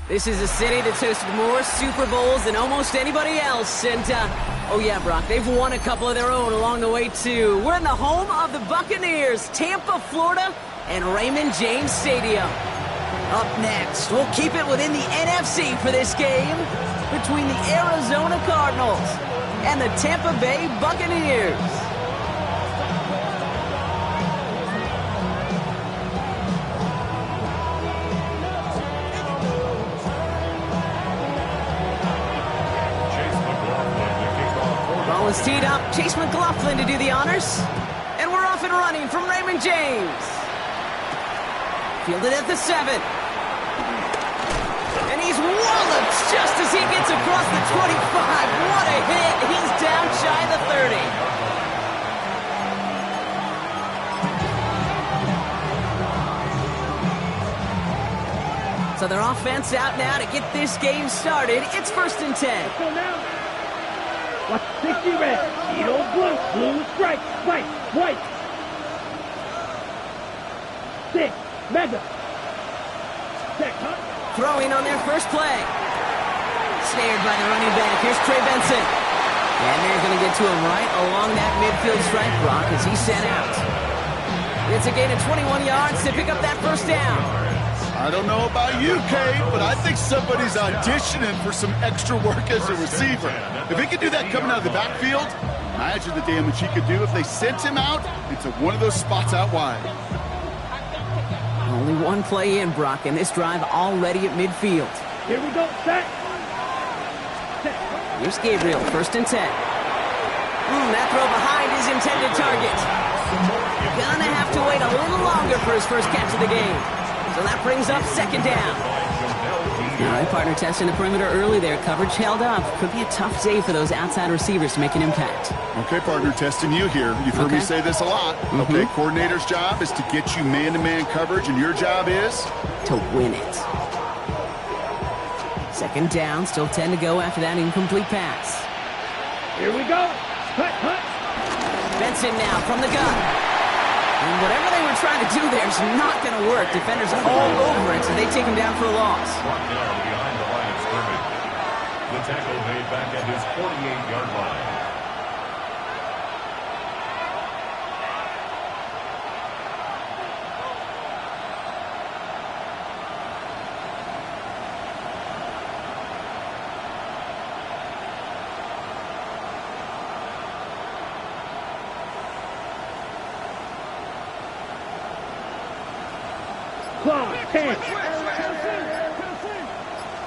This is a city that's hosted more Super Bowls than almost anybody else. And, oh yeah, Brock, they've won a couple of their own along the way, too. We're in the home of the Buccaneers, Tampa, Florida, and Raymond James Stadium. Up next, we'll keep it within the NFC for this game between the Arizona Cardinals and the Tampa Bay Buccaneers. Ball is teed up. Chase McLaughlin to do the honors. And we're off and running from Raymond James. Fielded at the 7. And he's walloped just as he gets across the 25. What a hit. He's down shy of the 30. So their offense out now to get this game started. It's 1st and 10. Watch 60 red, Edo blue, blue strike, white. 6, mega. Check, huh? Throwing on their first play. Snared by the running back. Here's Trey Benson. And they're going to get to him right along that midfield strike block as he's sent out. It's a gain of 21 yards to pick up that first down. I don't know about you, Kate, but I think somebody's auditioning for some extra work as a receiver. If he could do that coming out of the backfield, imagine the damage he could do if they sent him out into one of those spots out wide. Only one play in, Brock, and this drive already at midfield. Here we go, set. Here's Gabriel, 1st and 10. That throw behind his intended target. Gonna have to wait a little longer for his first catch of the game. So that brings up 2nd down. All right, partner testing the perimeter early there. Coverage held up. Could be a tough day for those outside receivers to make an impact. Okay, partner, testing you here. You've heard me say this a lot. Okay, coordinator's job is to get you man-to-man coverage, and your job is? To win it. 2nd down, still 10 to go after that incomplete pass. Here we go. Cut. Benson now from the gun. And whatever they were trying to do there is not going to work. Defenders all over it, so they take him down for a loss. Brought down behind the line of scrimmage. The tackle made back at his 48-yard line. Claw, 10.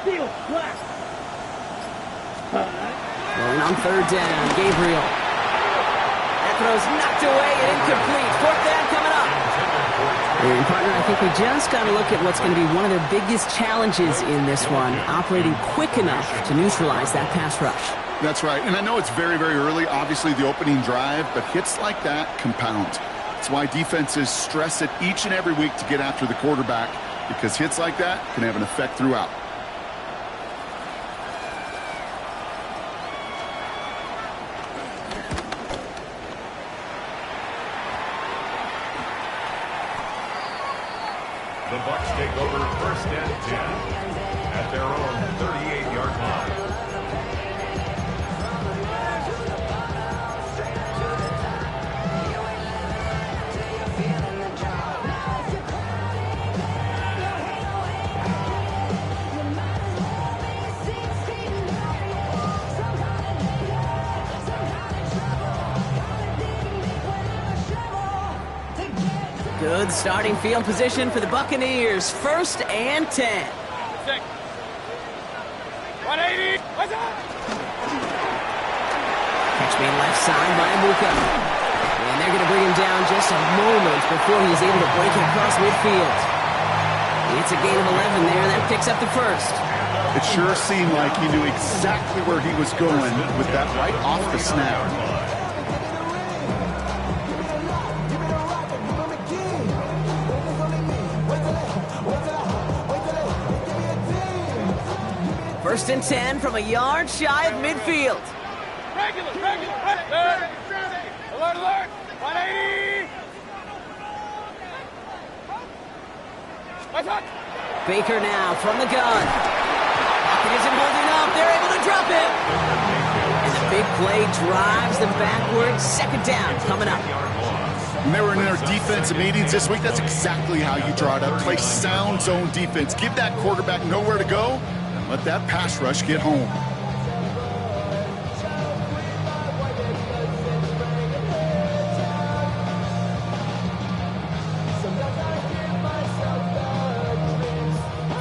Steal, black. Going on 3rd down, Gabriel. That throw's knocked away and incomplete. 4th down coming up. And partner, I think we just got to look at what's going to be one of their biggest challenges in this one, operating quick enough to neutralize that pass rush. That's right, and I know it's very, very early, obviously the opening drive, but hits like that compound. That's why defenses stress it each and every week to get after the quarterback, because hits like that can have an effect throughout. The Bucs take over 1st and 10 at their own 38-yard line. Good starting field position for the Buccaneers. 1st and 10. 180. What's up? Catch made left side by Amuka. And they're going to bring him down just a moment before he's able to break it across midfield. It's a gain of 11 there. That picks up the 1st. It sure seemed like he knew exactly where he was going with that right off the snap. First and 10 from a yard shy of midfield. Regular. Alert. 180. Baker now from the gun. him. And the big play drives them backwards. Second down coming up. When they were in their defensive meetings this week, that's exactly how you draw it up. Play sound zone defense. Give that quarterback nowhere to go, and let that pass rush get home.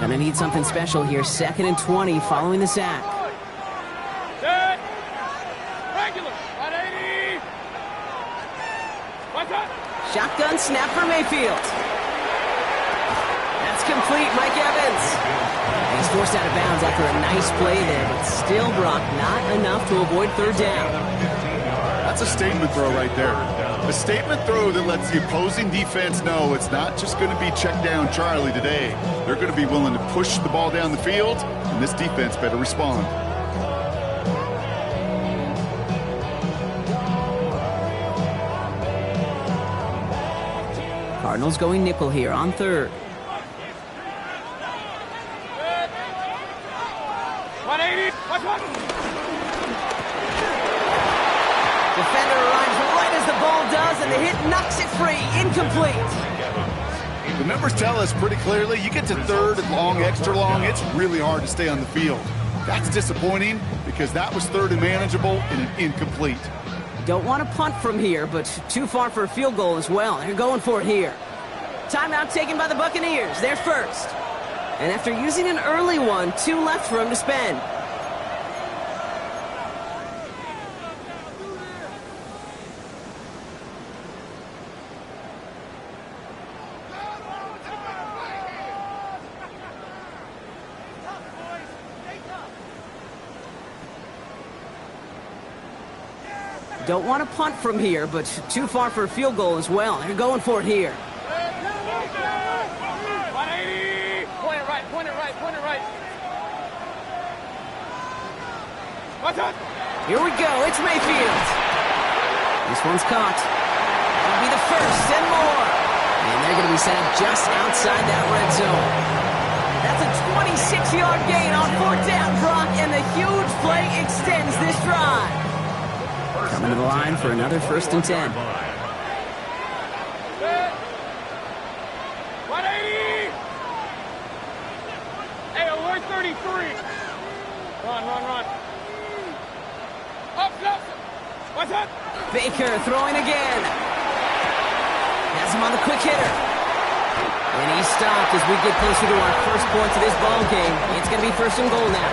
Gonna need something special here. 2nd and 20 following the sack. Set. Regular. 180. What's up? Shotgun snap for Mayfield. That's complete, Mike Evans. And he's forced out of bounds after a nice play there, but still, Brock, not enough to avoid third down. That's a statement throw right there. A statement throw that lets the opposing defense know it's not just going to be check down Charlie today. They're going to be willing to push the ball down the field, and this defense better respond. Cardinals going nickel here on 3rd. 180. What's up? Defender arrives right as the ball does, and the hit knocks it free. Incomplete. The numbers tell us pretty clearly, you get to 3rd and long, extra long, it's really hard to stay on the field. That's disappointing because that was 3rd and manageable and an incomplete. Don't want to punt from here, but too far for a field goal as well. They're going for it here. Timeout taken by the Buccaneers. They're first. And after using an early one, 2 left for him to spend. Don't want to punt from here, but too far for a field goal as well. They're going for it here. 180. Point it right. Point it right. Point it right. What's up? Here we go. It's Mayfield. This one's caught. That'll be the first and more. And they're going to be set up just outside that red zone. That's a 26-yard gain on 4th down, Brock, and the huge play extends this drive. Coming to the line for another 1st and 10. 180. Hey, alert 33. Run. Up. What's up? Baker throwing again. Has him on the quick hitter. And he's stopped as we get closer to our first points of this ball game. It's going to be 1st and goal now.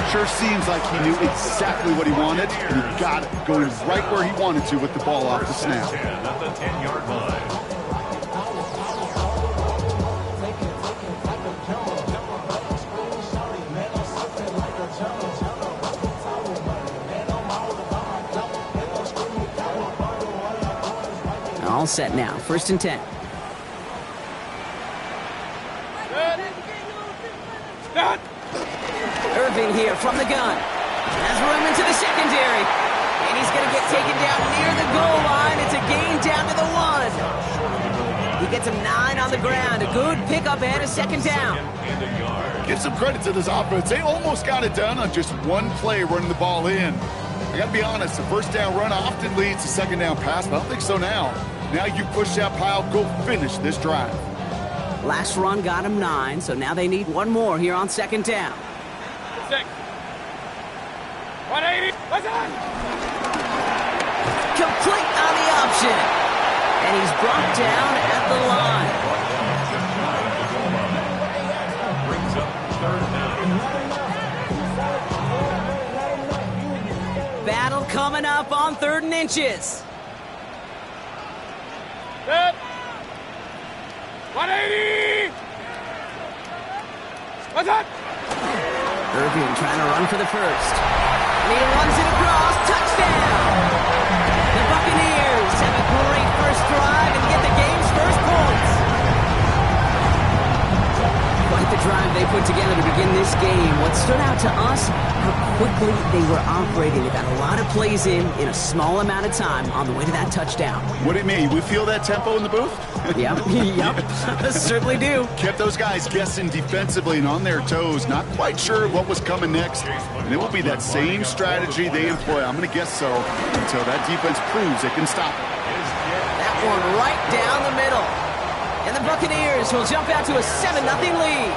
Sure seems like he knew exactly what he wanted, and he got it, going right where he wanted to with the ball off the snap. At the 10-yard line. All set now. 1st and 10. Start. Irving here from the gun. Has room into the secondary. And he's going to get taken down near the goal line. It's a gain down to the 1. He gets him 9 on the ground. A good pickup and a 2nd down. Give some credit to this offense. They almost got it done on just one play running the ball in. I got to be honest, the 1st down run often leads to 2nd down pass, but I don't think so now. Now you push that pile, go finish this drive. Last run got him 9, so now they need one more here on 2nd down. 6. 180. What's up? Complete on the option. And he's brought down at the line. Brings up 3rd down. Battle coming up on 3rd and inches. Set. 180. What's up? Irving trying to run for the first. And he runs it across. Touchdown! The Buccaneers have a great first drive and get the game's first points. Quite the drive they put together to begin this game. What stood out to us, how quickly they were operating. They got a lot of plays in a small amount of time on the way to that touchdown. What do you mean? We feel that tempo in the booth? Yep, certainly do. Kept those guys guessing defensively and on their toes, not quite sure what was coming next. And it will be that same strategy they employ, I'm going to guess so, until that defense proves it can stop it. That one right down the middle. And the Buccaneers will jump out to a 7-0 lead.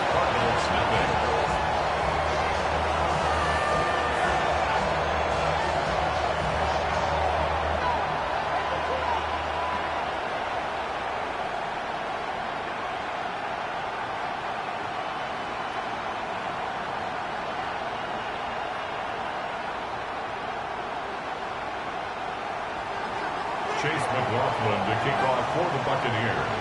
Chase McLaughlin to kick off for the Buccaneers.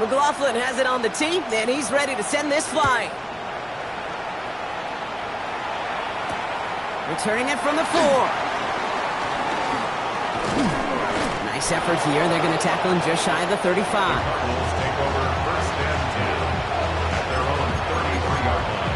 McLaughlin has it on the tee, and he's ready to send this flying. Returning it from the 4. Nice effort here. They're going to tackle him just shy of the 35. Bulls take over 1st and 10 at their own 33-yard line.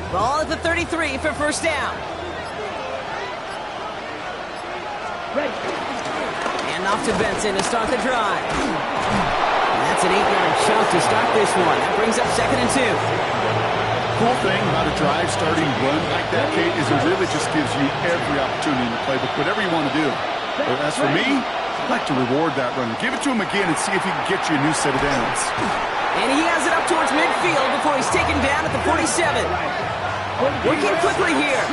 Ball at the 33 for first down. And off to Benson to start the drive. And that's an 8-yard chunk to start this one. That brings up 2nd and 2. Cool thing about a drive starting run like that, Kate, is it really just gives you every opportunity in the playbook, whatever you want to do. But as for me, I'd like to reward that run. Give it to him again and see if he can get you a new set of downs. And he has it up towards midfield before he's taken down at the 47. Working quickly here.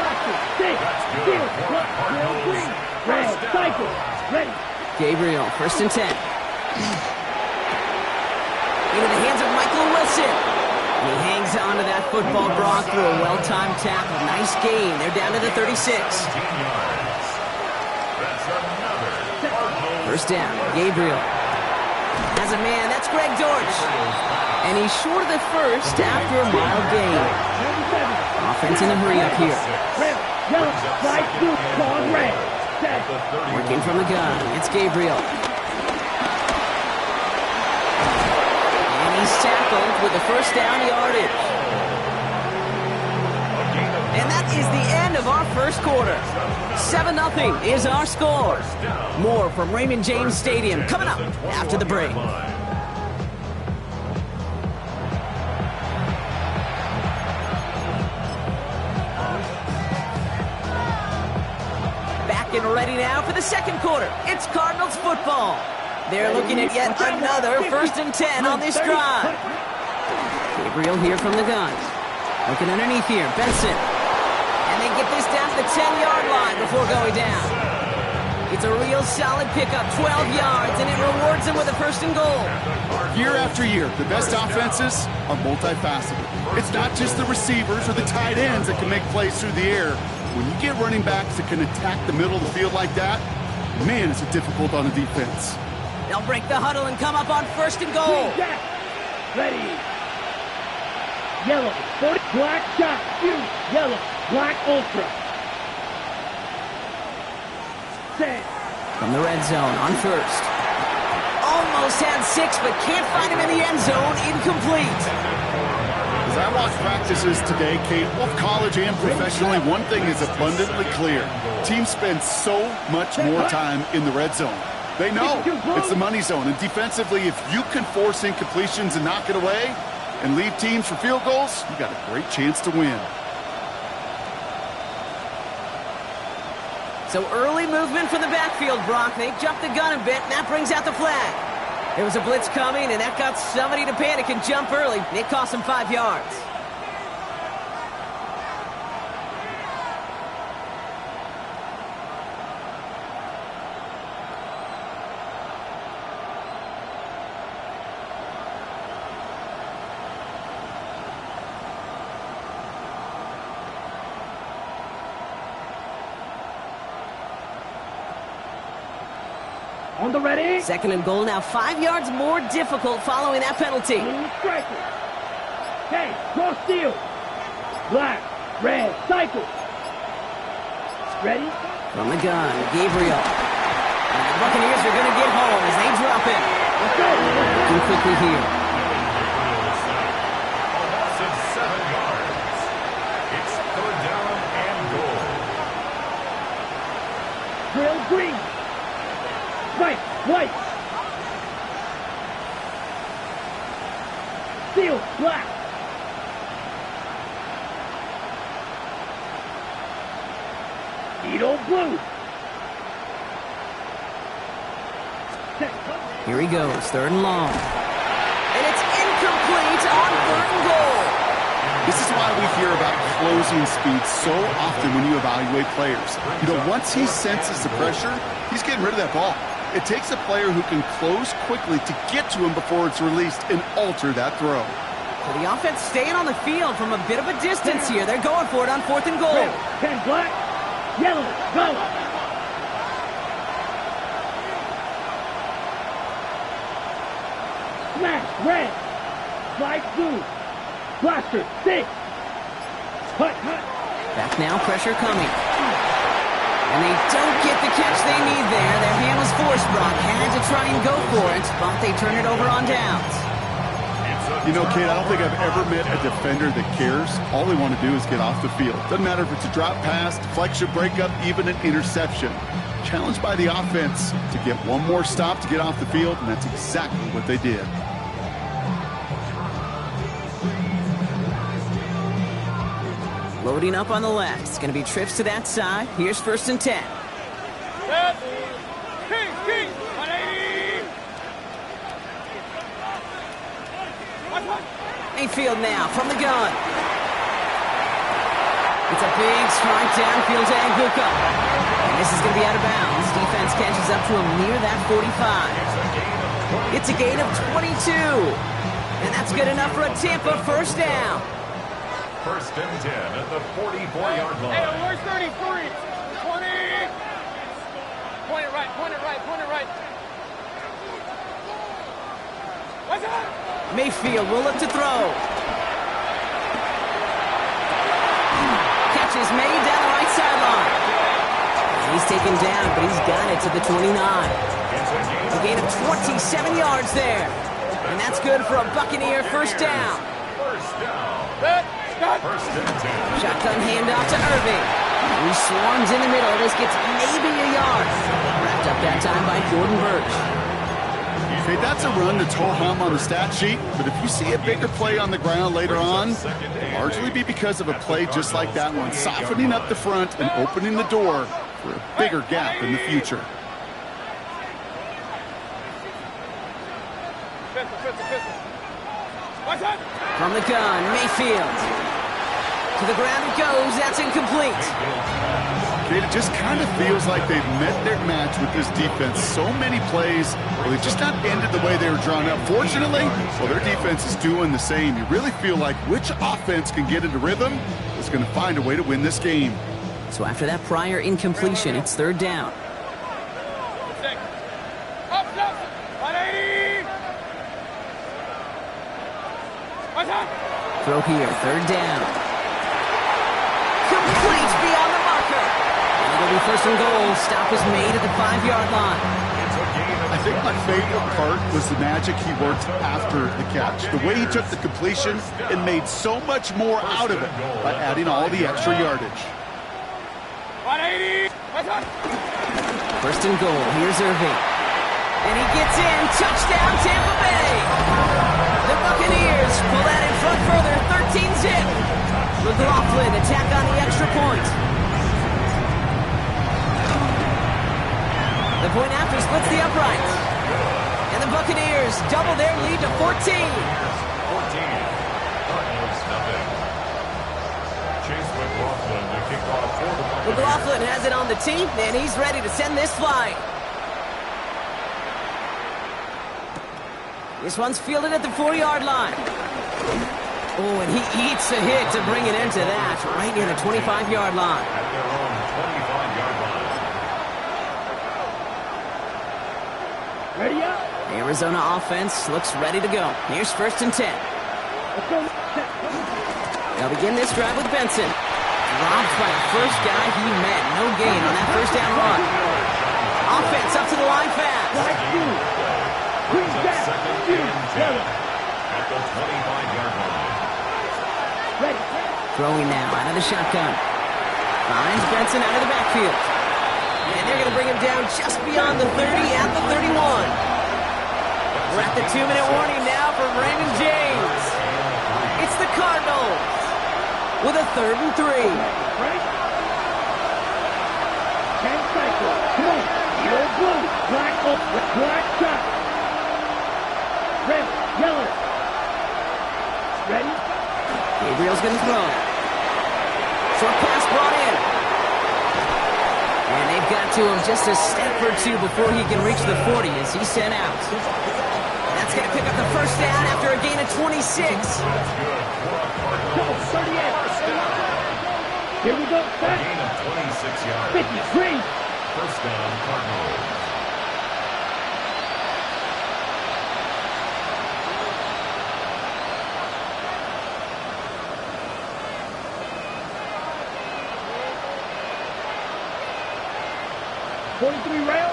Gabriel, 1st and 10. Into the hands of Michael Wilson. And he hangs on to that football, Brock, through a well-timed tackle. Nice gain. They're down to the 36. First down, Gabriel. Has a man, that's Greg Dortch. And he's short of the first after a mild gain. Offense in a hurry up here. Working from the gun, it's Gabriel. And he's tackled with the first down yardage. And that is the end of our first quarter. 7-0 is our score. More from Raymond James Stadium coming up after the break. Back and ready now for the second quarter. It's Cardinals football. They're looking at yet another 1st and 10 on this drive. Gabriel here from the gun. Looking underneath here, Benson. And they get this down to the 10-yard line before going down. It's a real solid pickup, 12 yards, and it rewards them with a 1st and goal. Year after year, the best offenses are multifaceted. It's not just the receivers or the tight ends that can make plays through the air. When you get running backs that can attack the middle of the field like that, man, it's difficult on the defense. They'll break the huddle and come up on 1st and goal. Ready. Yellow, 40, black shot, yellow, black ultra. Set. From the red zone on 1st. Almost had 6, but can't find him in the end zone. Incomplete. As I watch practices today, Kate, both college and professionally, one thing is abundantly clear. Teams spend so much more time in the red zone. They know it's the money zone. And defensively, if you can force incompletions and knock it away and leave teams for field goals, you got a great chance to win. So early movement from the backfield, Brock. They jumped the gun a bit, and that brings out the flag. There was a blitz coming, and that got somebody to panic and jump early. It cost them 5 yards. On the ready. Second and goal now, 5 yards more difficult following that penalty. Blue striker. Hey, cross field. Black, red, cycle. Ready? From the gun, Gabriel. And the Buccaneers are going to get home as they drop it. Let's go. Looking quickly here. A loss of 7 yards. It's third down and goal. Drill green. Right, white. Field, black. Needle blue. Here he goes, third and long. And it's incomplete on third and goal. This is why we hear about closing speed so often when you evaluate players. You know, once he senses the pressure, he's getting rid of that ball. It takes a player who can close quickly to get to him before it's released and alter that throw. So the offense staying on the field from a bit of a distance here. They're going for it on fourth and goal. Red, 10 black, yellow, go. Smash, red, slide blue, blaster, 6. Hut. Back now, pressure coming. And they don't get the catch they need there. Their hand was forced, Brock. Had to try and go for it, but they turn it over on downs. You know, Kate, I don't think I've ever met a defender that cares. All they want to do is get off the field. Doesn't matter if it's a drop pass, deflection, breakup, even an interception. Challenged by the offense to get one more stop to get off the field, and that's exactly what they did. Loading up on the left. It's going to be trips to that side. Here's first and 10. King, 180. Mayfield now from the gun. It's a big strike downfield to Anguka. And this is going to be out of bounds. Defense catches up to him near that 45. It's a gain of 22. And that's good enough for a Tampa first down. First and 10 at the 44-yard line. Hey, where's 33? 20. Point it right, point it right, point it right. What's that? Mayfield will look to throw. Catch is made down the right sideline. He's taken down, but he's got it to the 29. A gain of 27 yards there. And that's good for a Buccaneer first down. First down. First and 10. Shotgun handoff to Irving. He swarms in the middle. This gets maybe a yard. Wrapped up that time by Jordan Birch. Okay, that's a run that's ho-hum on the stat sheet, but if you see a bigger play on the ground later on, it'll largely be because of a play just like that one, softening up the front and opening the door for a bigger gap in the future. From the gun, Mayfield. To the ground it goes. That's incomplete. Okay, it just kind of feels like they've met their match with this defense. So many plays, well, they've just not ended the way they were drawn up. Fortunately, well, their defense is doing the same. You really feel like which offense can get into rhythm is going to find a way to win this game. So after that prior incompletion, it's third down. Throw here, third down. Complete beyond the marker. And it'll be first and goal. Stop was made at the 5-yard line. I think my favorite part was the magic he worked after the catch. The way he took the completion and made so much more out of it by adding all the extra yardage. 180. First and goal. Here's Irving. And he gets in. Touchdown, Tampa Bay. The Buccaneers pull that in front further. 13-zip. McLaughlin attack on the extra point. The point after splits the uprights. And the Buccaneers double their lead to 14. 14. Cardinals nothing. Chase McLaughlin to kick off for the Buccaneers. McLaughlin has it on the tee, and he's ready to send this flying. This one's fielded at the 4-yard line. Oh, and he eats a hit to bring it into that, right near the 25-yard line. At their own 25-yard line. Arizona offense looks ready to go. Here's 1st and 10. They'll begin this drive with Benson. Robbed by the first guy he met. No gain on that 1st down run. Offense up to the line fast. At the 25-yard line. Throwing now out of the shotgun. Finds Benson out of the backfield. And they're going to bring him down just beyond the 30 at the 31. We're at the 2-minute warning now for Raymond James. It's the Cardinals with a 3rd and 3. Black shot. Red, yellow. Ready? Gabriel's going to throw. Short pass brought in. And they've got to him just a step or two before he can reach the 40 as he's sent out. That's going to pick up the 1st down after a gain of 26. 38. Here we go. A gain of 26 yards. 53. 1st down, Cardinals. Rail.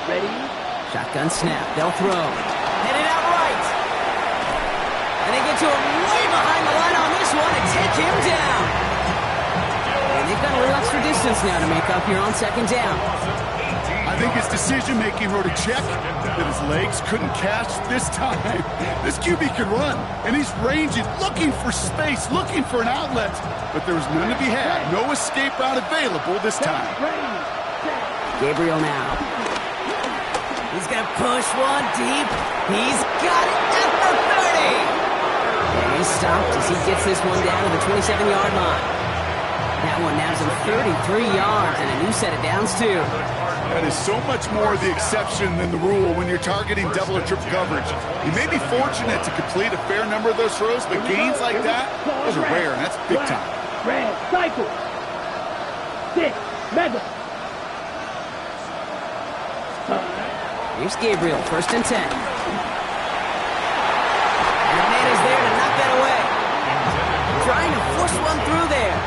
Ready? Shotgun snap. They'll throw. Headed out right. And they get to him way behind the line on this one and take him down. And they've got a little extra distance now to make up here on 2nd down. I think his decision-making wrote a check that his legs couldn't catch this time. This QB can run, and he's ranging, looking for space, looking for an outlet. But there was none to be had. No escape route available this time. Gabriel now. He's going to push one deep. He's got it at the 30. And he's stopped as he gets this one down to the 27-yard line. That one nabs him 33 yards and a new set of downs, too. That is so much more the exception than the rule when you're targeting double or triple coverage. You may be fortunate to complete a fair number of those throws, but gains like that, those are rare, and that's big time. Red, cycle. 6, mega. Here's Gabriel, 1st and 10. And the man is there to knock that away. Trying to force one through there.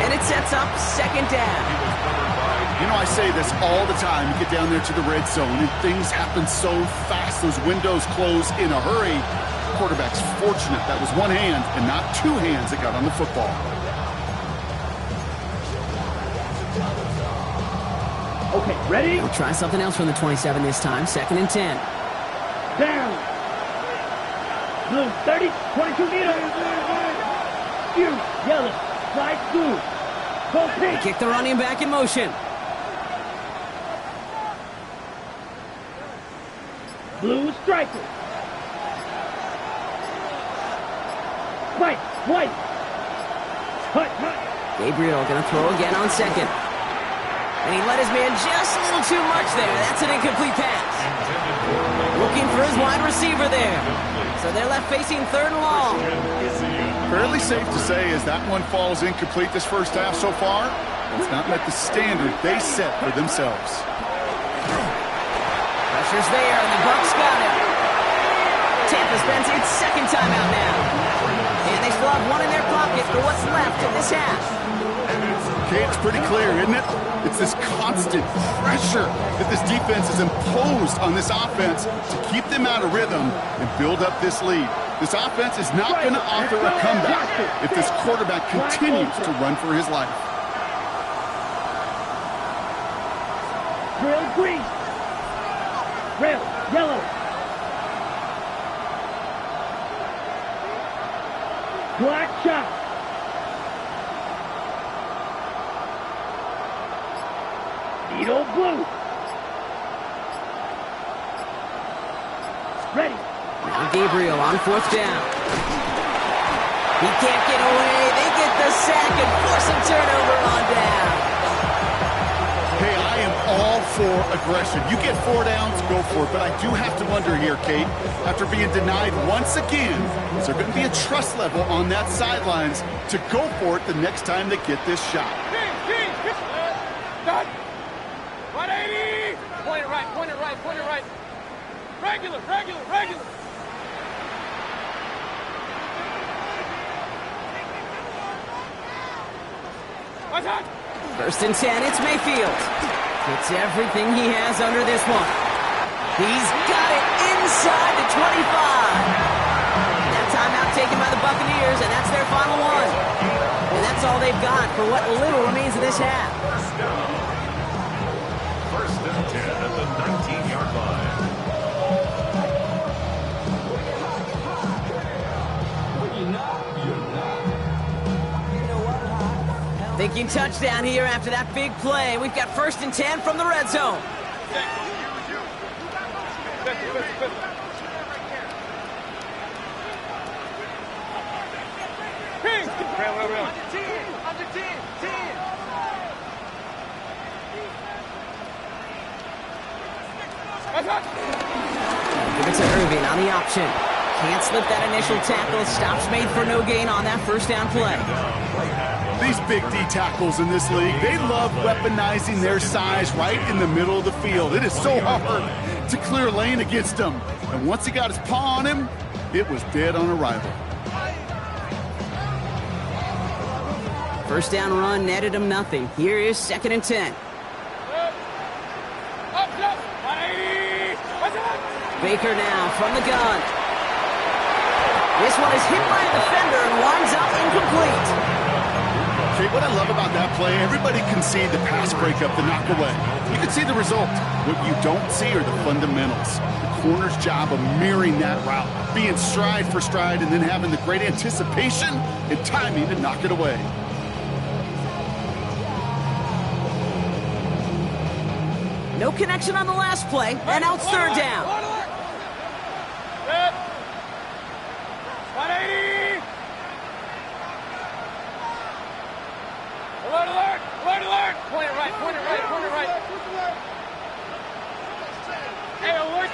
And it sets up 2nd down. You know, I say this all the time. You get down there to the red zone, and things happen so fast. Those windows close in a hurry. The quarterback's fortunate that was one hand and not two hands that got on the football. Okay, ready? We'll try something else from the 27 this time. 2nd and 10. Down. Blue, 30, 22 meters. You, yellow, slide through. Go pink. Kick the running back in motion. Blue striker. White, white. Hut, hut. Gabriel going to throw again on 2nd. And he let his man just a little too much there. That's an incomplete pass. Looking for his wide receiver there. So they're left facing 3rd and long. Fairly safe to say as that one falls incomplete this 1st half so far, it's not met the standard they set for themselves. Pressure's there, and the Bucs got it. Tampa spends its 2nd timeout now. And they still have one in their pocket for what's left in this half. Okay, it's pretty clear, isn't it? It's this constant pressure that this defense has imposed on this offense to keep them out of rhythm and build up this lead. This offense is not going to offer a comeback if this quarterback continues to run for his life. Drill green. Rail, yellow. Black shot. Needle blue. Ready. Now Gabriel on 4th down. He can't get away. They get the sack and force a turnover on down. Hey, I am all for aggression. You get 4 downs, go for it. But I do have to wonder here, Kate, after being denied once again, is there going to be a trust level on that sidelines to go for it the next time they get this shot? it right, point it right. Regular, regular, regular. Watch out. 1st and 10, it's Mayfield. Gets everything he has under this one. He's got it inside the 25. That timeout taken by the Buccaneers, and that's their final one. And that's all they've got for what little remains of this half. First and 10 at the 19-yard line. Thinking touchdown here after that big play. We've got 1st and 10 from the red zone. Give it to Irving on the option. Can't slip that initial tackle. Stops made for no gain on that 1st down play. These big D tackles in this league, they love weaponizing their size right in the middle of the field. It is so hard to clear lane against them. And once he got his paw on him, it was dead on arrival. 1st down run netted him nothing. Here is 2nd and 10. Baker now from the gun. This one is hit by a defender and winds up incomplete. Okay, what I love about that play, everybody can see the pass breakup, the knock away. You can see the result. What you don't see are the fundamentals. The corner's job of mirroring that route, being stride for stride, and then having the great anticipation and timing to knock it away. No connection on the last play, and now it's 3rd down. 180! Alert, alert! Alert, alert! Point it right, point it right, point it right. Hey, alert!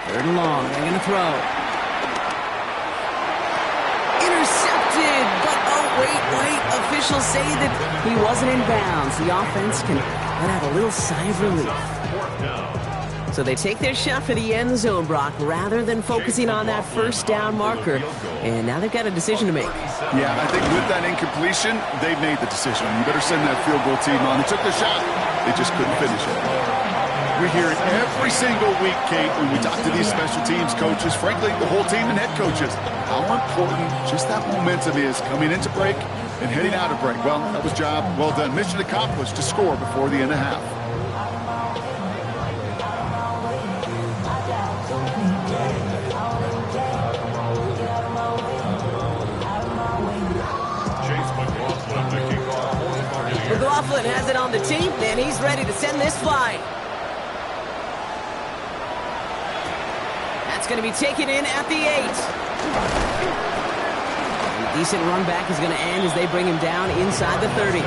3rd and long, they're going to throw. Intercepted, but oh, wait. Officials say that he wasn't in bounds. The offense can let out a little sigh of relief. So they take their shot for the end zone, Brock, rather than focusing on that 1st down marker. And now they've got a decision to make. Yeah, I think with that incompletion, they've made the decision. You better send that field goal team on. They took their shot. They just couldn't finish it. We hear it every single week, Kate, when we talk to these special teams coaches, frankly, the whole team and head coaches, how important just that momentum is coming into break and heading out of break. Well, that was job well done. Mission accomplished to score before the end of half. McLaughlin has it on the tee, and he's ready to send this flying. That's going to be taken in at the 8. A decent run back is going to end as they bring him down inside the 30.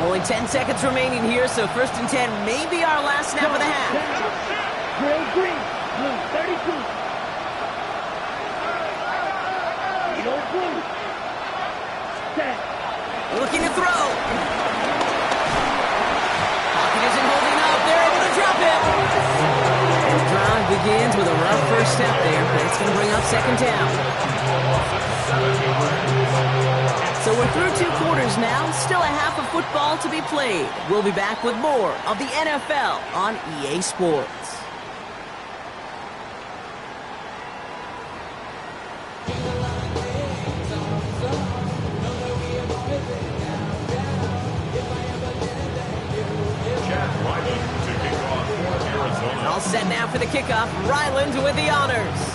Only 10 seconds remaining here, so 1st and 10 may be our last snap of the half. Green, blue, 32. Yellow, blue. Set. Looking to throw. Pocket isn't holding up. They're able to drop it. And the drive begins with a rough 1st step there, but it's going to bring up 2nd down. So we're through 2 quarters now, still a half of football to be played. We'll be back with more of the NFL on EA Sports. All set now for the kickoff. Ryland with the honors.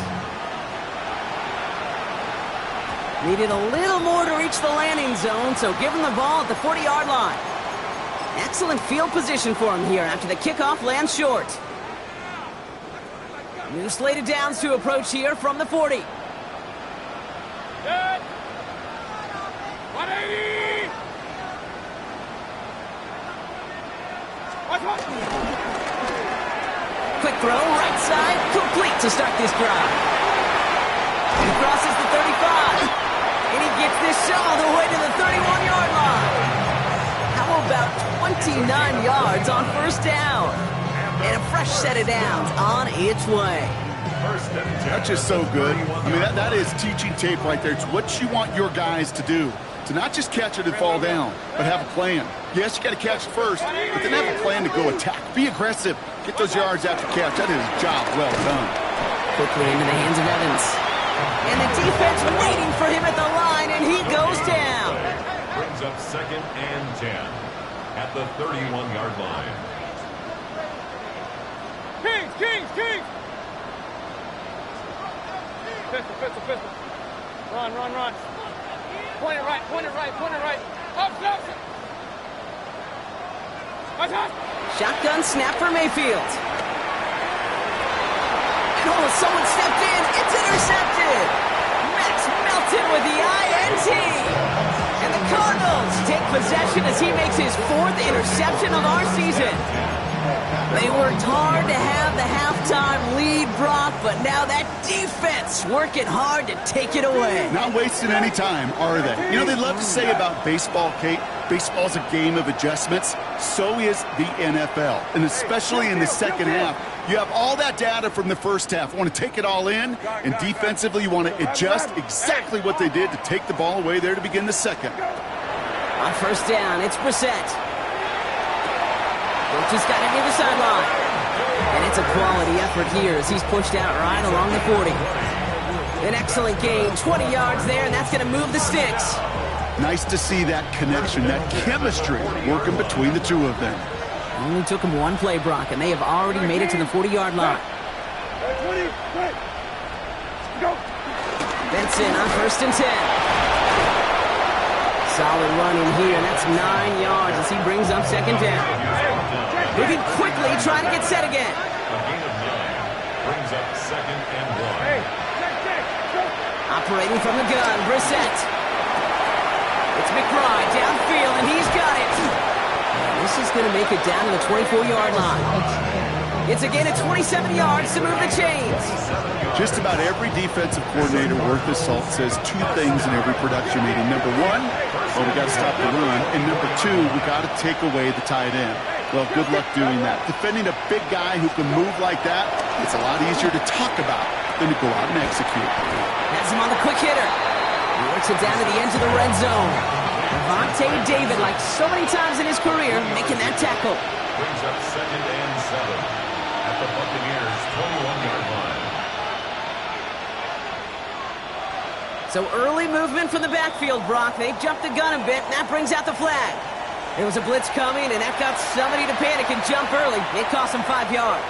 Needed a little more to reach the landing zone, so give him the ball at the 40-yard line. Excellent field position for him here after the kickoff lands short. New slated downs to approach here from the 40. Good. 180! quick throw, right side, complete to start this drive. He crosses the 35, and he gets this all the way to the 31-yard line. How about 29 yards on first down? And a fresh set of downs on its way. That's just so good. I mean, that is teaching tape right there. It's what you want your guys to do. To not just catch it and fall down, but have a plan. Yes, you got to catch first, but then have a plan to go attack. Be aggressive. Get those yards after catch. That is a job well done. Quickly into the hands of Evans. And the defense waiting for him at the line, and he goes down. Brings up 2nd and 10 at the 31-yard line. Kings, Kings, Kings! Pistol, pistol, pistol. Run, run, run. Point it right, point it right, point it right. Up, up. Shotgun snap for Mayfield. Oh, someone stepped in. It's intercepted. Max Melton with the INT. And the Cardinals take possession as he makes his 4th interception of our season. They worked hard to have the halftime lead, Brock, but now that defense working hard to take it away. Not wasting any time, are they? You know, they love to say about baseball, Kate, baseball's a game of adjustments. So is the NFL, and especially in the second half. You have all that data from the first half. You want to take it all in, and defensively you want to adjust exactly what they did to take the ball away there to begin the second. On first down, it's Brissett. Just got it near the sideline. And it's a quality effort here as he's pushed out right along the 40. An excellent gain, 20 yards there, and that's going to move the sticks. Nice to see that connection, that chemistry working between the two of them. Only took him one play, Brock, and they have already made it to the 40-yard line. Benson on first and 10. Solid run in here, and that's 9 yards as he brings up second down. Moving quickly, trying to get set again. A gain of 9 brings up 2nd and 1. Operating from the gun, Brissett. It's McBride downfield, and he's got it. This is going to make it down to the 24-yard line. It's a gain of 27 yards to move the chains. Just about every defensive coordinator worth his salt says 2 things in every production meeting. Number 1, well, we got to stop the run. And number 2, we got to take away the tight end. Well, good luck doing that. Defending a big guy who can move like that, it's a lot easier to talk about than to go out and execute. Has him on the quick hitter. He works it down to the edge of the red zone. Devontae David, like so many times in his career, making that tackle. Brings up 2nd and 7 at the Buccaneers' 21-yard line. So early movement from the backfield, Brock. They've jumped the gun a bit, and that brings out the flag. There was a blitz coming, and that got somebody to panic and jump early. It cost him 5 yards.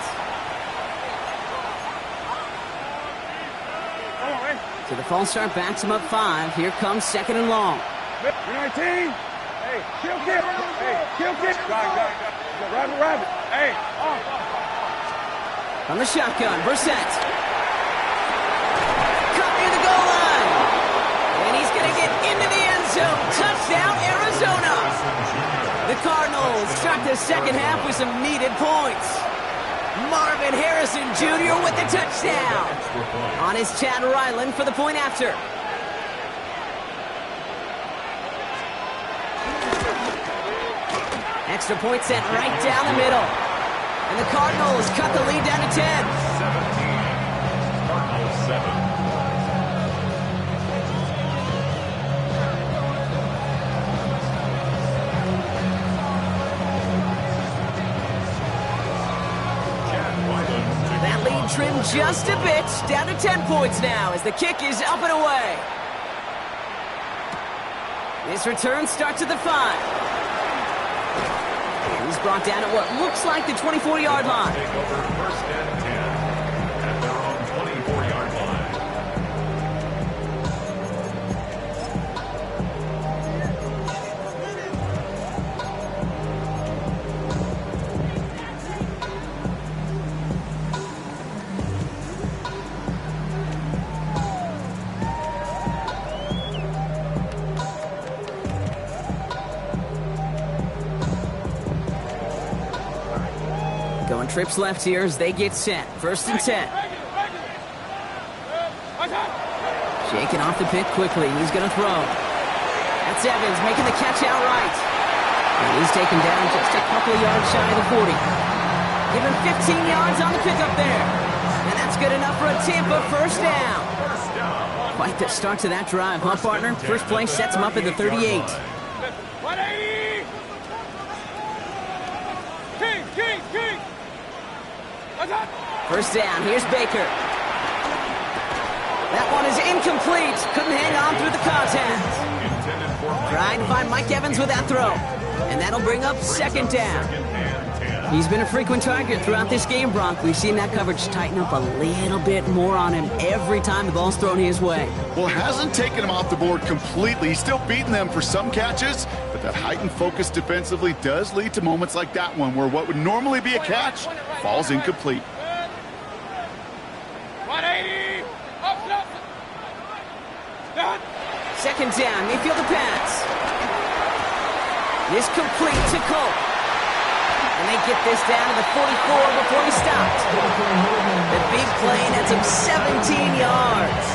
So the false start backs him up 5. Here comes 2nd and long. 19. Hey, kill kick. Hey, kill kick. Rabbit. Hey. From the shotgun, Brissett. Cut near the goal line. And he's going to get into the end zone. Touchdown, Arizona. The Cardinals start the second half with some needed points. Marvin Harrison Jr. with the touchdown. On his Chad Ryland for the point after. Extra point set right down the middle. And the Cardinals cut the lead down to 10. 17. Cardinals 7. That lead trimmed just a bit, down to 10 points now as the kick is up and away. This return starts at the 5. He's brought down at what looks like the 24-yard line. Take over first and 10 at their own 24-yard line. trips left here as they get set. 1st and 10. Shaking off the pick quickly. He's going to throw. That's Evans making the catch outright. And he's taken down just a couple of yards shy of the 40. Give him 15 yards on the pickup there. And that's good enough for a Tampa 1st down. Quite the start to that drive, huh, partner? First play sets him up at the 38. 180! King! 1st down, here's Baker. That one is incomplete. Couldn't hang on through the contact. Trying to find Mike Evans with that throw. And that'll bring up 2nd down. He's been a frequent target throughout this game, Bronk. We've seen that coverage tighten up a little bit more on him every time the ball's thrown his way. Well, it hasn't taken him off the board completely. He's still beating them for some catches, but that heightened focus defensively does lead to moments like that one where what would normally be a catch falls incomplete. 180! Up! 2nd down, Mayfield the pass. This complete to Cole. And they get this down to the 44 before he stopped. The big play nets him 17 yards.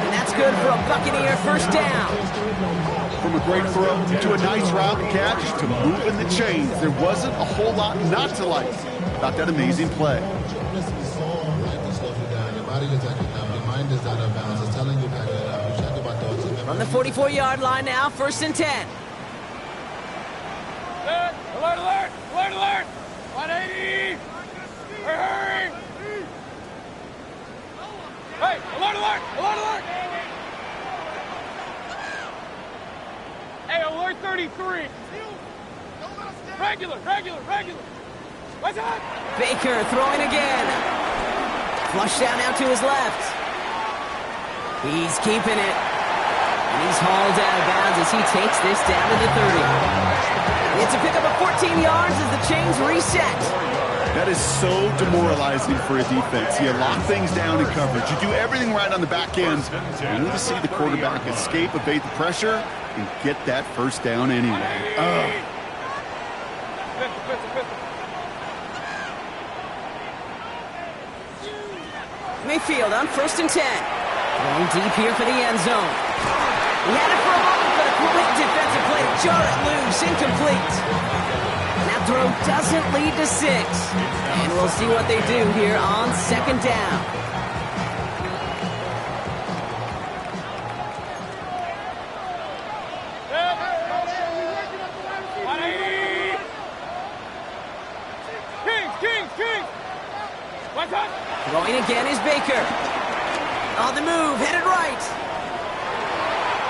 And that's good for a Buccaneer 1st down. From a great throw to a nice route catch to moving the chains, there wasn't a whole lot not to like about that amazing play. From the 44-yard line now, 1st and 10. Alert! 180! Hurry! Hey, alert! Hey, alert 33! Regular! What's that? Baker throwing again. Flush down now to his left. He's keeping it. And he's hauled out of bounds as he takes this down to the 30. It's a pickup of 14 yards as the chains reset. That is so demoralizing for a defense. You lock things down in coverage. You do everything right on the back end. You need to see the quarterback escape, evade the pressure, and get that 1st down anyway. Mayfield on 1st and 10. Going deep here for the end zone. He had it for a moment, but a quick defensive play to jar it loose, incomplete. That throw doesn't lead to 6. And we'll see what they do here on 2nd down. King! What's up? Throwing again is Baker. On the move, headed right.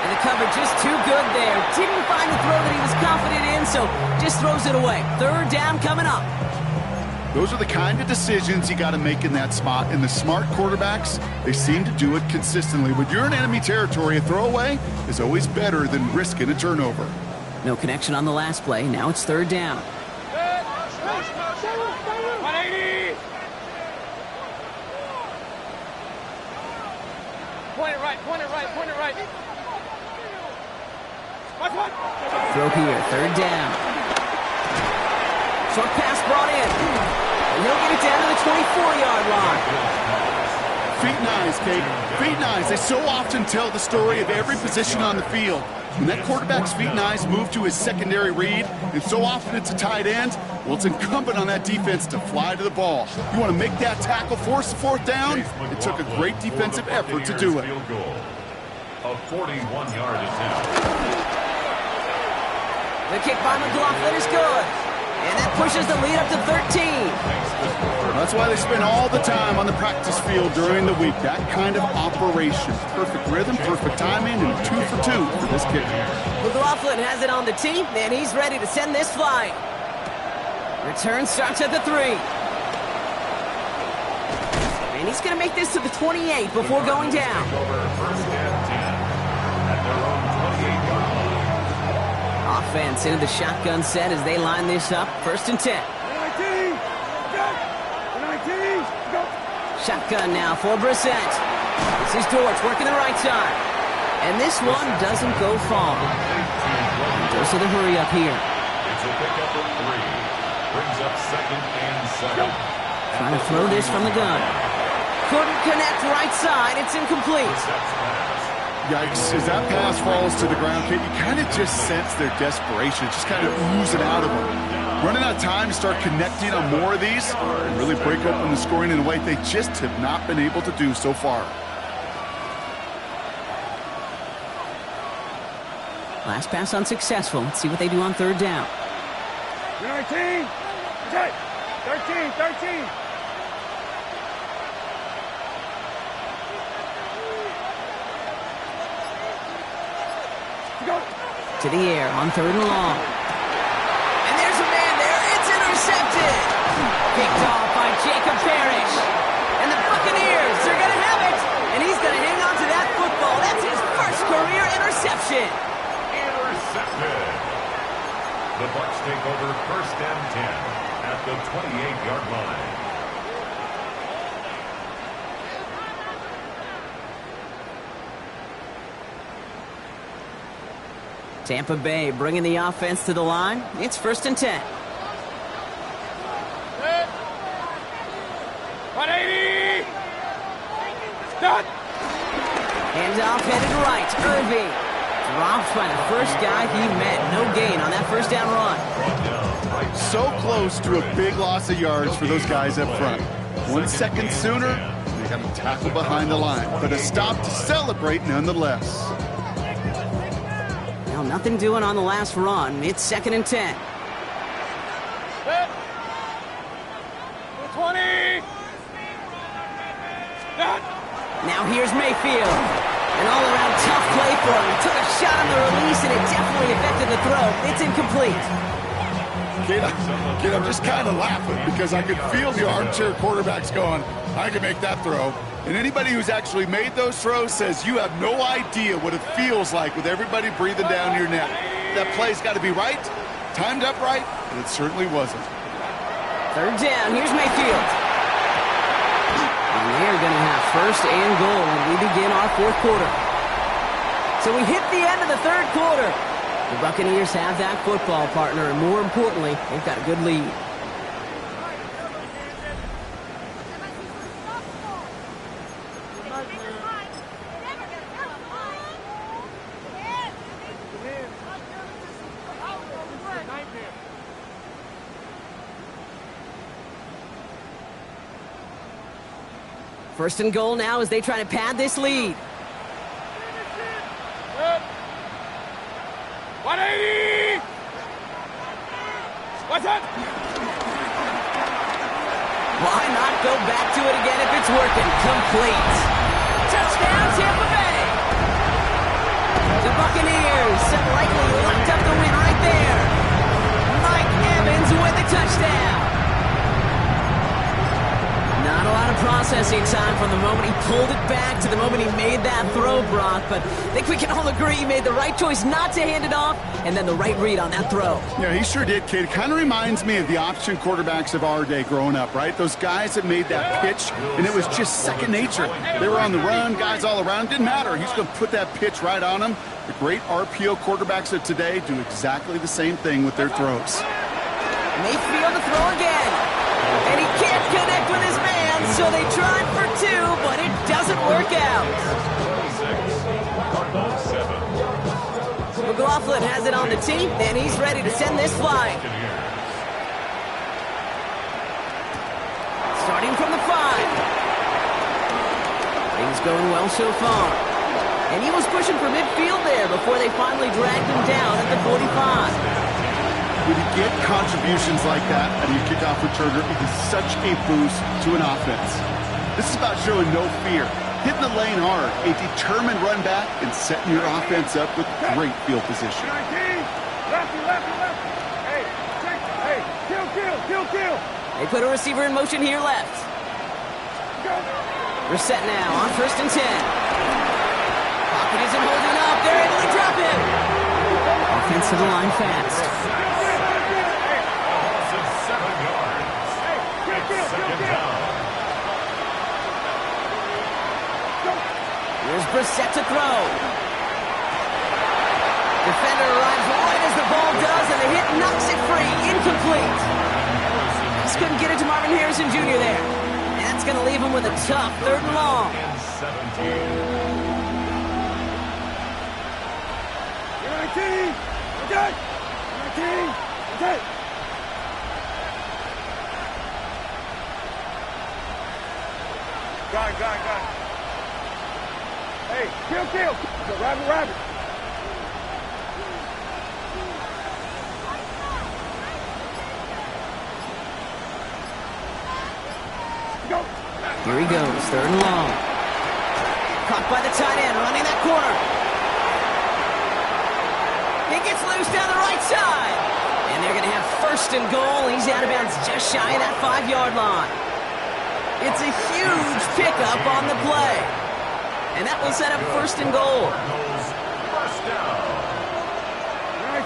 And the coverage just too good there. Didn't find the throw that he was confident in, so just throws it away. 3rd down coming up. Those are the kind of decisions you got to make in that spot. And the smart quarterbacks, they seem to do it consistently. When you're in enemy territory, a throwaway is always better than risking a turnover. No connection on the last play. Now it's 3rd down. 180! Point it right. What? Throw here, 3rd down. Short pass brought in. And he'll get it down to the 24-yard line. Feet nice, Kate. Feet nice. They so often tell the story of every position on the field. When that quarterback's feet nice move to his secondary read, and so often it's a tight end, well, it's incumbent on that defense to fly to the ball. You want to make that tackle, force the 4th down? It took a great defensive effort to do it. A 41-yard attempt. The kick by McLaughlin is good. And that pushes the lead up to 13. That's why they spend all the time on the practice field during the week. That kind of operation. Perfect rhythm, perfect timing, and 2 for 2 for this kicker. McLaughlin has it on the tee, and he's ready to send this flying. Return starts at the 3. And he's going to make this to the 28 before going down. First and 10 at their own 28-yard line. Offense into the shotgun set as they line this up. 1st and 10. Shotgun now for Brissett. This is Dortch working the right side. And this one doesn't go far. Goes to the hurry up here. It's a pickup of 3. Brings up 2nd and 7. Trying to throw this from the gun. Couldn't connect right side. It's incomplete. Yikes. As that pass falls to the ground, Kate, you kind of just sense their desperation. Just kind of oozing out of them. Running out of time to start connecting on more of these and really break open the scoring in a way they just have not been able to do so far. Last pass unsuccessful. Let's see what they do on third down. 19. 13. To the air on third and long. And there's a man there. It's intercepted. Picked off by Jacob Parrish. And the Buccaneers are going to have it. And he's going to hang on to that football. That's his first career interception. Intercepted. The Bucs take over first and 10 at the 28-yard line. Tampa Bay bringing the offense to the line. It's first and 10. 180. Done. Handoff headed right. Irving dropped by the first guy he met. No gain on that first down run. So close to a big loss of yards for those guys up front. 1 second sooner, they got a tackle behind the line. But a stop to celebrate nonetheless. Well, nothing doing on the last run. It's second and 10. 20. Done. Now here's Mayfield. An all-around tough play for him. He took a shot on the release, and it definitely affected the throw. It's incomplete. Kid, I'm just kind of laughing because I could feel the armchair quarterbacks going, I can make that throw. And anybody who's actually made those throws says you have no idea what it feels like with everybody breathing down your neck. That play's got to be right, timed up right, and it certainly wasn't. Third down. Here's Mayfield. And they're going to have first and goal when we begin our fourth quarter. So we hit the end of the third quarter. The Buccaneers have that football partner, and more importantly, they've got a good lead. First and goal now as they try to pad this lead. 180. What's up? Why not go back to it again if it's working? Complete. Touchdown, Tampa Bay. The Buccaneers have likely locked up the win right there. Mike Evans with the touchdown. Not a lot of processing time from the moment he pulled it back to the moment he made that throw, Brock. But I think we can all agree he made the right choice not to hand it off, and then the right read on that throw. Yeah, he sure did, kid. Kind of reminds me of the option quarterbacks of our day growing up, right? Those guys that made that pitch, and it was just second nature. They were on the run, guys all around. Didn't matter. He's going to put that pitch right on them. The great RPO quarterbacks of today do exactly the same thing with their throws. Mayfield to throw again. And he can't connect with his man, so they tried for two, but it doesn't work out. McLaughlin has it on the tee, and he's ready to send this flying. Starting from the 5. Things going well so far. And he was pushing for midfield there before they finally dragged him down at the 45. When you get contributions like that out of your kickoff returner, it is such a boost to an offense. This is about showing no fear, hitting the lane hard, a determined run back, and setting your offense up with great field position. 19. Lefty. Hey, kill. They put a receiver in motion here left. We're set now on first and 10. Pocket isn't holding up. They're able to drop him. Offense to the line fast. Here's Brissett to throw. Defender arrives right as the ball does, and the hit knocks it free. Incomplete. just couldn't get it to Marvin Harrison Jr. there. And that's going to leave him with a tough 3rd and long. 17. 19! Okay! 19! Okay! Got it. Hey, kill. Rabbit. Go. Here he goes, 3rd and long. Caught by the tight end, running that corner. He gets loose down the right side. And they're going to have 1st and goal. He's out of bounds just shy of that 5-yard line. It's a huge pickup on the play. And that will set up 1st and goal. First down.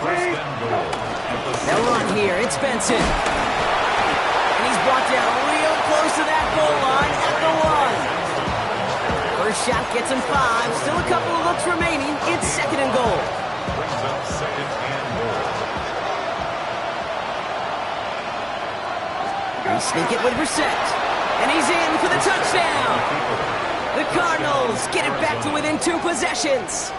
First and goal. They'll run here. It's Benson. And he's brought down real close to that goal line at the 1. First shot gets him 5. Still a couple of looks remaining. It's 2nd and goal. Brings up 2nd and goal. They sneak it with Brissett. And he's in for the touchdown. The Cardinals get it back to within 2 possessions.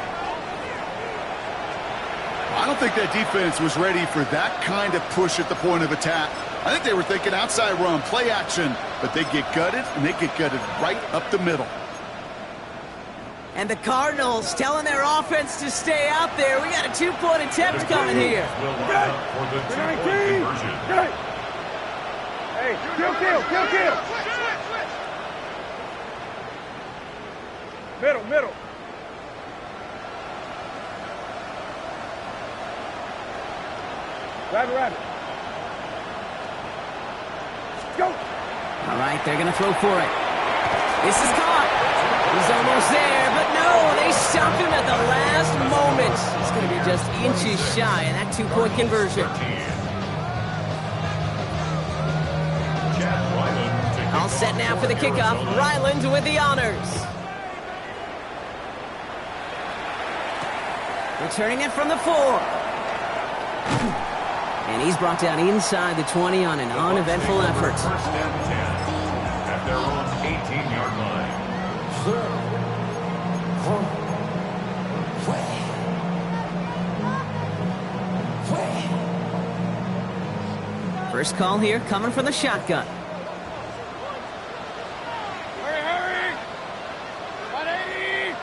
I don't think that defense was ready for that kind of push at the point of attack. I think they were thinking outside run, play action, but they get gutted, and they get gutted right up the middle. And the Cardinals telling their offense to stay out there. We got a 2-point attempt coming here. Will line up for the 2-point conversion. Hey, kill. Middle. Rabbit. Go. All right, they're going to throw for it. This is caught. He's almost there, but no, they stopped him at the last moment. He's going to be just inches shy of that 2-point conversion. All set now for the kickoff. Ryland with the honors. Returning it from the 4. And he's brought down inside the 20 on an uneventful effort. First and 10 at their own 18-yard line. First call here coming from the shotgun. Hurry! 180!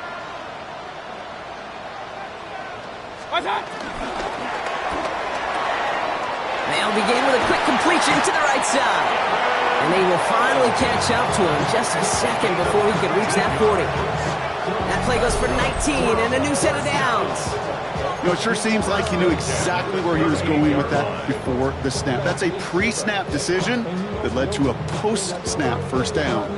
What's that? They'll begin with a quick completion to the right side. And they will finally catch up to him just a second before he could reach that 40. That play goes for 19 and a new set of downs. You know, it sure seems like he knew exactly where he was going with that before the snap. That's a pre-snap decision that led to a post-snap first down.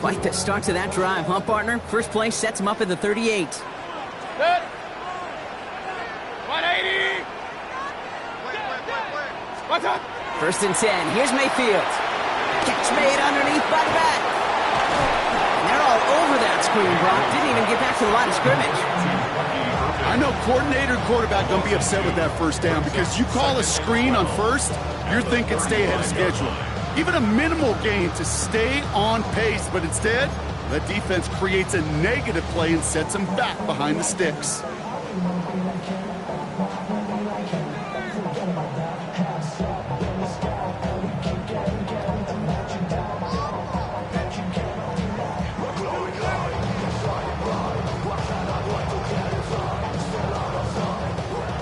Quite the start to that drive, huh, partner? First play sets him up at the 38. Good. 180! What's up? First and 10. Here's Mayfield. Catch made underneath by the back. And they're all over that screen, Brock. Didn't even get back to the line of scrimmage. I know coordinator and quarterback don't be upset with that first down because you call a screen on first, you're thinking stay ahead of schedule. Even a minimal gain to stay on pace, but instead, that defense creates a negative play and sets them back behind the sticks.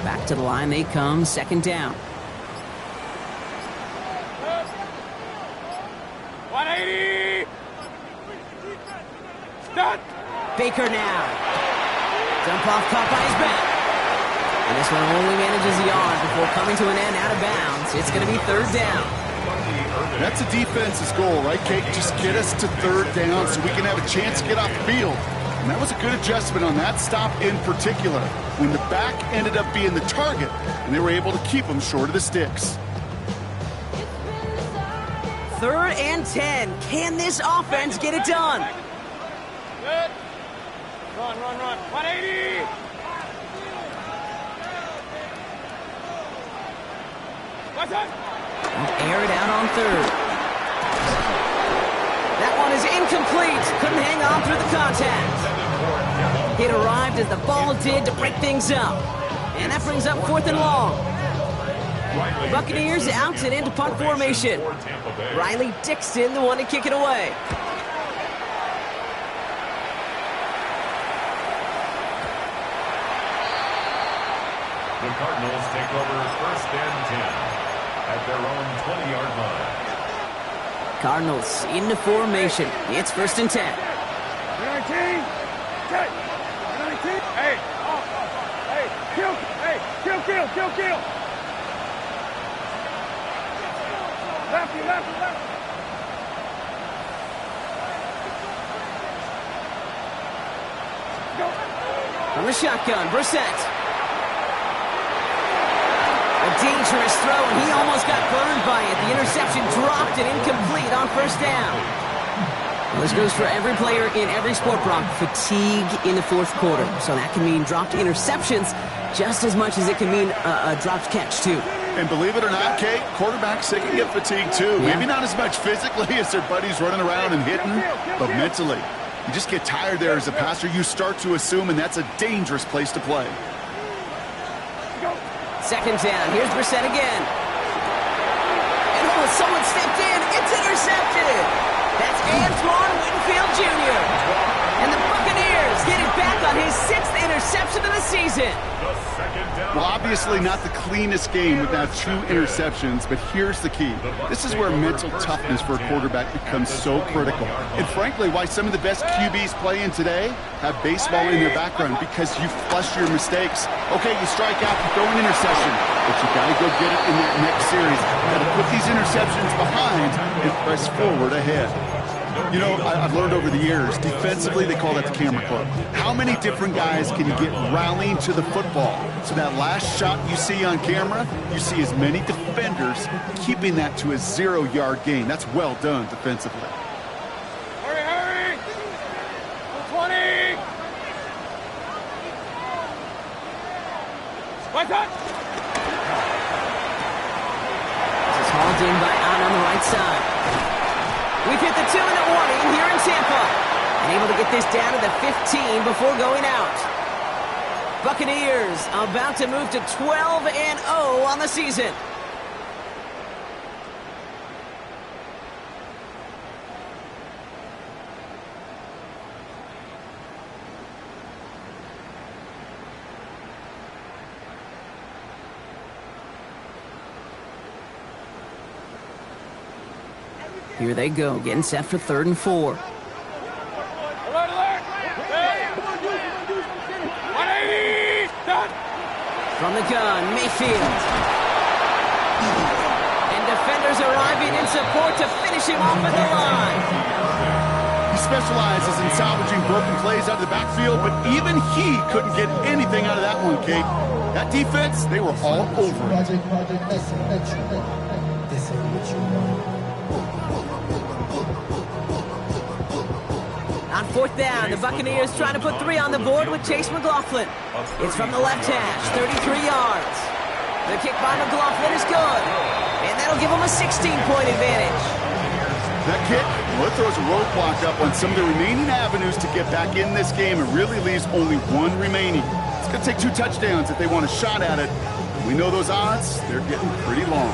Back to the line they come, second down. 180! Done! Baker now. Dump off caught by his back. And this one only manages a yard before coming to an end out of bounds. It's going to be third down. That's a defense's goal, right, Kate? Just get us to third down so we can have a chance to get off the field. And that was a good adjustment on that stop in particular, when the back ended up being the target, and they were able to keep them short of the sticks. Third and 10. Can this offense get it done? Good. Run. 180! Air it out on third. That one is incomplete. Couldn't hang on through the contact. It arrived as the ball did to break things up. And that brings up 4th and long. Buccaneers out and into punt formation. Riley Dixon, the one to kick it away. The Cardinals take over 1st and 10 at their own 20-yard line. Cardinals into formation. It's 1st and 10. 19. Okay. 19. Hey. Hey. Kill. Lefty. From the shotgun, Brissett. A dangerous throw, and he almost got burned by it. The interception dropped and incomplete on 1st down. Well, this goes for every player in every sport, Brock. Fatigue in the 4th quarter. So that can mean dropped interceptions just as much as it can mean a dropped catch, too. And believe it or not, Kate, quarterbacks, they can get fatigued, too. Yeah. Maybe not as much physically as their buddies running around and hitting, but mentally. You just get tired there as a passer. You start to assume, and that's a dangerous place to play. 2nd down. Here's Brissett again. And someone stepped in. It's intercepted. That's Antoine Winfield Jr. And the Buccaneers get it back on his 6th interception of the season. Well, obviously not the cleanest game with now 2 interceptions, but here's the key. This is where mental toughness for a quarterback becomes so critical. And frankly, why some of the best QBs playing today have baseball in their background, because you flush your mistakes. Okay, you strike out, you throw an interception, but you got to go get it in that next series. Got to put these interceptions behind and press forward ahead. You know, I've learned over the years, defensively, they call that the camera club. How many different guys can you get rallying to the football? So that last shot you see on camera, you see as many defenders keeping that to a 0-yard gain. That's well done defensively. Hurry! 20! My touch! This is hauled in by Allen on the right side. We've hit the 2-minute warning here in Tampa. And able to get this down to the 15 before going out. Buccaneers about to move to 12-0 on the season. Here they go, getting set for 3rd and 4. Alert! 180! Done! From the gun, Mayfield. And defenders arriving in support to finish him off at the line. He specializes in salvaging broken plays out of the backfield, but even he couldn't get anything out of that one, Kate. That defense, they were all over it. On 4th down, the Buccaneers trying to put 3 on the board with Chase McLaughlin. It's from the left hash, 33 yards. The kick by McLaughlin is good, and that'll give them a 16-point advantage. That kick, well, it throws a roadblock up on some of the remaining avenues to get back in this game. It really leaves only 1 remaining. It's going to take 2 touchdowns if they want a shot at it. We know those odds, they're getting pretty long.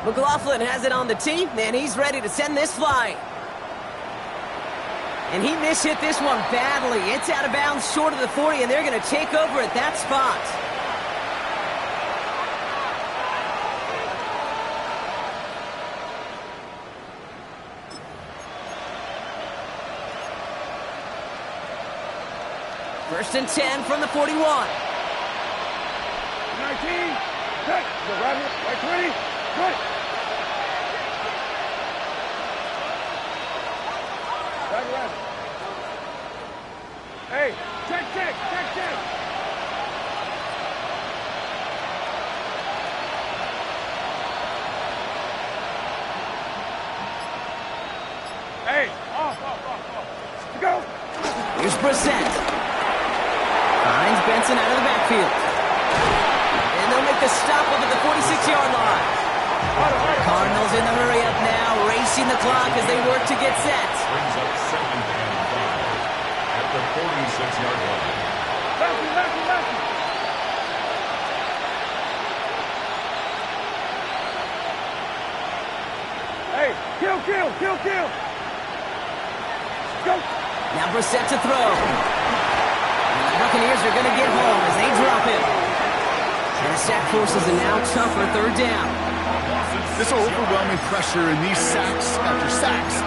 McLaughlin has it on the tee, and he's ready to send this flying. And he mishit this one badly. It's out of bounds short of the 40, and they're going to take over at that spot. First and 10 from the 41. 19. Check. The right 20. Right. Right. Hey, check. Hey, off. Go. Here's Brissett. Finds Benson out of the backfield. And they'll make the stop up at the 46-yard line. Cardinals in the hurry up now, racing the clock as they work to get set. Brings up 2nd and 5 at the 46-yard line. Matthew. Hey, kill. Go. Now Brissett to throw. And the Buccaneers are going to get home as they drop him. And the sack forces a now tougher 3rd down. This overwhelming pressure and these sacks after sacks.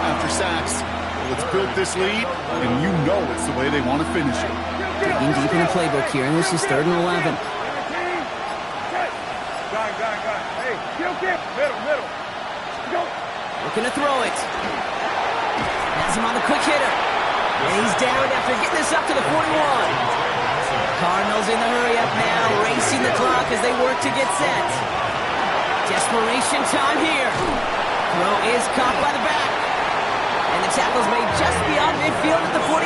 Well, it's built this lead, and you know it's the way they want to finish it. Digging deep in the playbook here, and this is 3rd and 11. Hey, kill. Middle. Go. Looking to throw it. Has him on the quick hitter. And he's down after getting this up to the 41. Cardinals in the hurry up now, racing the clock as they work to get set. Desperation time here. Throw is caught by the back. And the tackle's made just beyond midfield at the 48.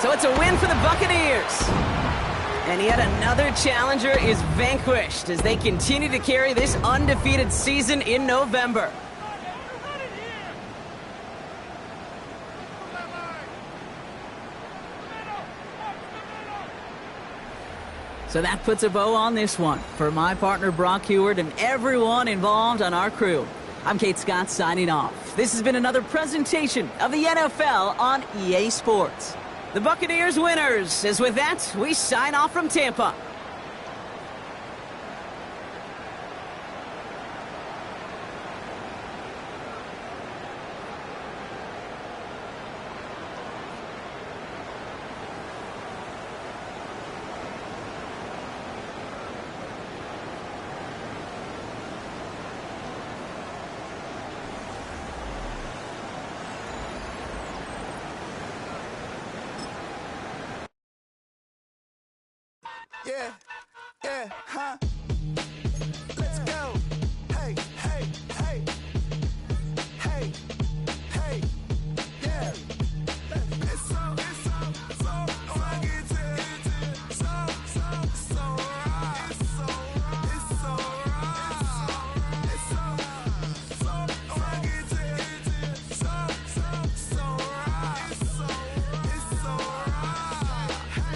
So it's a win for the Buccaneers. And yet another challenger is vanquished as they continue to carry this undefeated season in November. So that puts a bow on this one. For my partner Brock Heward and everyone involved on our crew, I'm Kate Scott signing off. This has been another presentation of the NFL on EA Sports. The Buccaneers winners, as with that, we sign off from Tampa. Yeah, huh? Let's go. Hey, yeah. It's so right.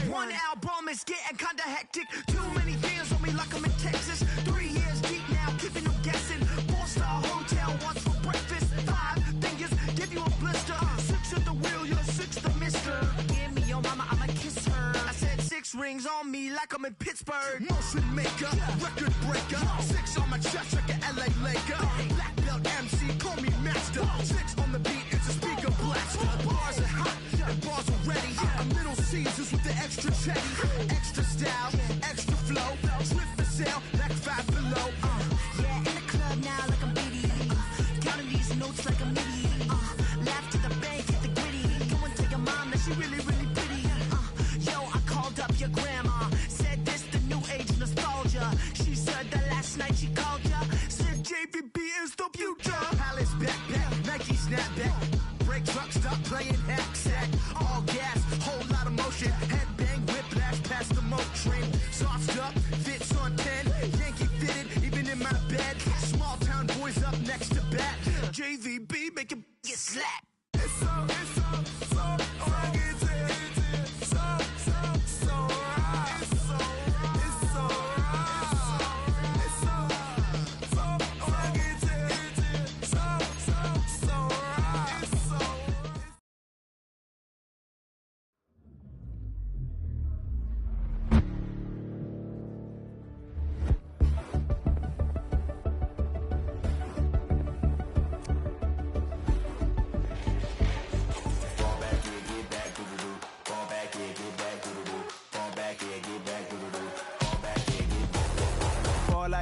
One album is getting kinda hectic. Too many years on me like I'm in Texas. 3 years deep now, keeping them guessing. 4-star hotel, once for breakfast. 5 fingers, give you a blister. 6 at the wheel, you're 6 the mister. Give me your mama, I'ma kiss her. I said 6 rings on me like I'm in Pittsburgh. Motion maker, record breaker. 6 on my chest like an LA Laker. Black belt MC, call me master. 6 on the beat, it's a speaker blaster. Bars are hot and bars are ready. A Little Caesars with the extra chetty. Extra style, extra flow. Slip for sale, like 5 below. Yeah, in the club now like I'm Biddy. Counting these notes like a MIDI. Laugh to the bank, hit the gritty. Go and tell your mom that she really, really pretty. Yo, I called up your grandma. Said this the new age nostalgia. She said that last night she called ya. Said JVB is the future. Palace backpack, Nike snapback. Break truck, stop playing hack sack. All gas, whole lot of motion. Headbang, whiplash, past the moat train. Soft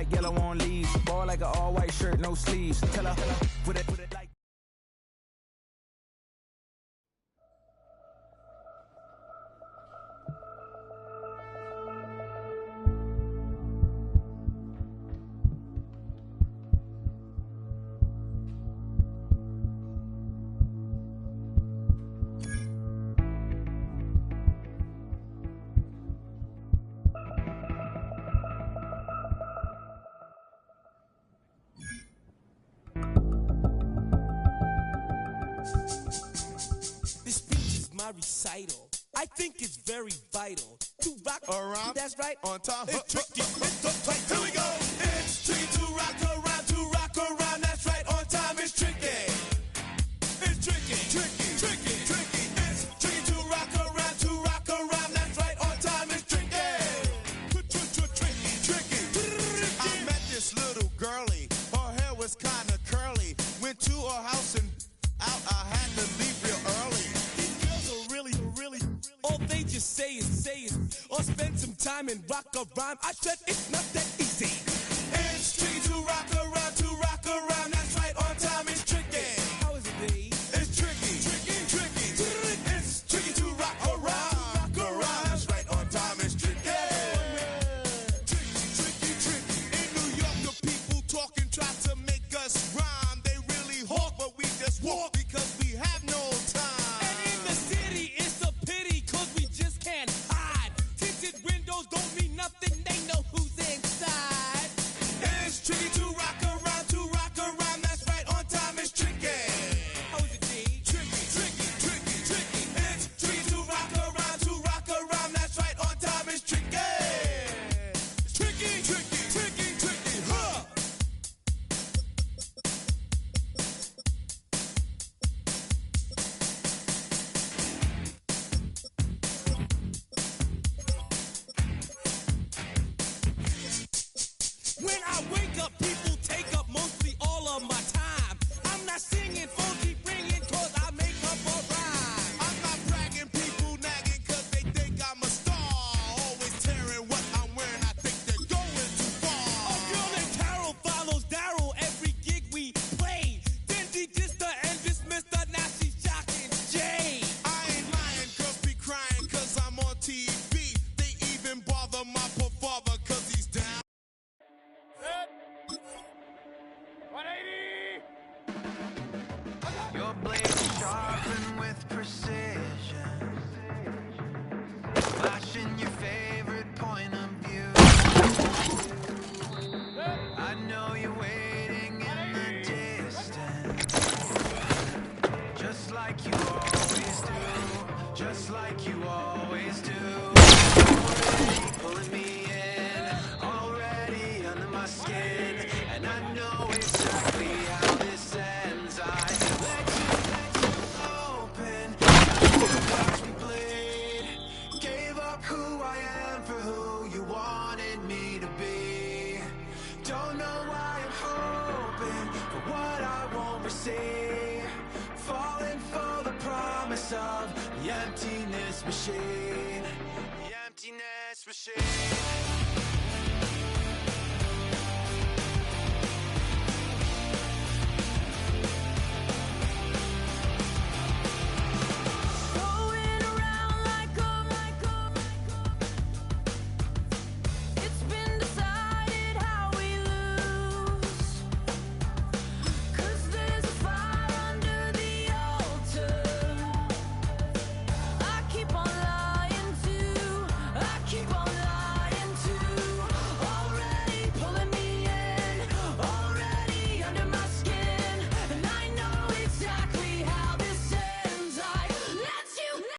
like yellow on leaves. Ball like an all-white shirt, no sleeves. Tell her, put it like. Recital. I think it's very vital to rock around. That's right. On time. It's tricky. It's right. Here we go. It's tricky to rock around. To rock around. That's right. On time. It's tricky. It's tricky. Tricky. Tricky. Tricky. It's tricky to rock around. To rock around. That's right. On time. It's tricky. Tricky. Tricky. I met this little girlie. Her hair was kind of curly. Went to her house and out. I had to leave real early. All they just say it, or spend some time and rock a rhyme. I said it's not that easy. It's tricky to rock around, that's right, on time it's tricky. How is it, B? It's tricky, tricky. It's tricky to rock around, that's right, on time it's tricky. Tricky. In New York, the people talking try to make us rhyme. They really hawk, but we just walk because we have no time. And in the city, it's a pity. Can't hide. Tinted windows don't mean nothing. They know who's inside. It's tricky to rock around. That's right. On time it's tricky. How is it, D? Tricky. It's tricky to rock around. That's right. On time it's tricky. Tricky. Huh. When I wake up, people take up mostly all of my time. I'm not singing, phone keep ringing, cause I make up a rhyme. I'm not bragging, people nagging, cause they think I'm a star. Always tearing what I'm wearing, I think they're going too far. A girl named Carol follows Daryl every gig we play. Then she dissed her and dismissed her, now she's shocking Jay. I ain't lying, girls be crying, cause I'm on TV. They even bother my poor father, cause he's down. 180! Your blades sharpen with precision, flashing your favorite point of view. I know you're waiting in the distance, just like you always do, just like you always do. Already pulling me in, already under my skin, and I know exactly how this ends. I let you open, watch me bleed. Gave up who I am for who you wanted me to be. Don't know why I'm hoping for what I won't receive. Falling for the promise of the emptiness machine. The emptiness machine.